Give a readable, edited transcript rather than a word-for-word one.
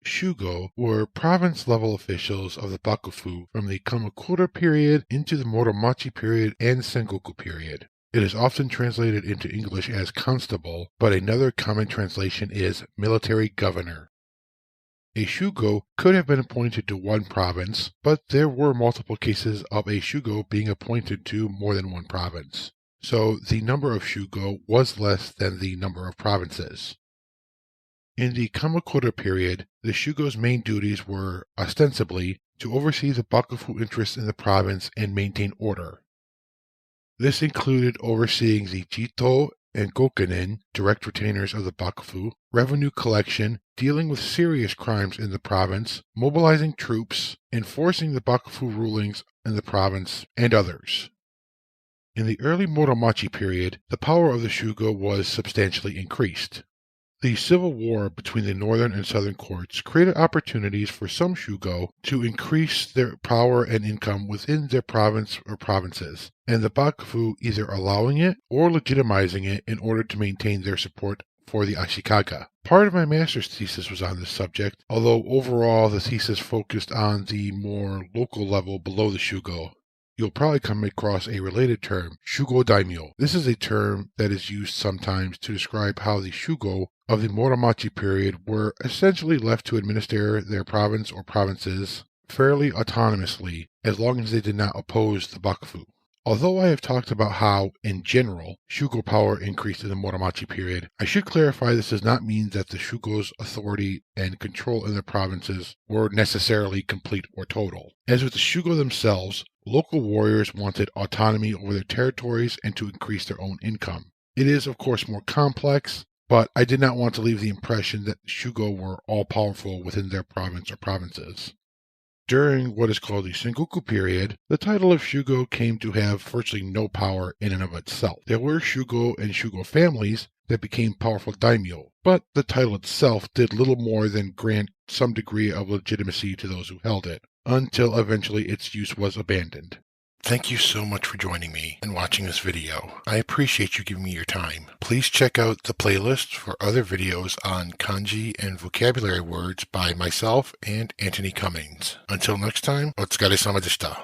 Shugo were province-level officials of the Bakufu from the Kamakura period into the Muromachi period and Sengoku period. It is often translated into English as constable, but another common translation is military governor. A Shugo could have been appointed to one province, but there were multiple cases of a Shugo being appointed to more than one province. So the number of Shugo was less than the number of provinces. In the Kamakura period, the Shugo's main duties were, ostensibly, to oversee the Bakufu interests in the province and maintain order. This included overseeing the Jito and Gokenin, direct retainers of the Bakufu, revenue collection, dealing with serious crimes in the province, mobilizing troops, enforcing the Bakufu rulings in the province, and others. In the early Muromachi period, the power of the Shugo was substantially increased. The civil war between the northern and southern courts created opportunities for some Shugo to increase their power and income within their province or provinces, and the Bakufu either allowing it or legitimizing it in order to maintain their support for the Ashikaga. Part of my master's thesis was on this subject, although overall the thesis focused on the more local level below the Shugo. You'll probably come across a related term, Shugo Daimyo. This is a term that is used sometimes to describe how the Shugo of the Muromachi period were essentially left to administer their province or provinces fairly autonomously, as long as they did not oppose the Bakufu. Although I have talked about how, in general, Shugo power increased in the Muromachi period, I should clarify this does not mean that the Shugo's authority and control in their provinces were necessarily complete or total. As with the Shugo themselves, local warriors wanted autonomy over their territories and to increase their own income. It is, of course, more complex, but I did not want to leave the impression that the Shugo were all-powerful within their province or provinces. During what is called the Sengoku period, the title of Shugo came to have virtually no power in and of itself. There were Shugo and Shugo families that became powerful daimyo, but the title itself did little more than grant some degree of legitimacy to those who held it, until eventually its use was abandoned. Thank you so much for joining me and watching this video. I appreciate you giving me your time. Please check out the playlist for other videos on kanji and vocabulary words by myself and Anthony Cummings. Until next time, otsukare-sama deshita.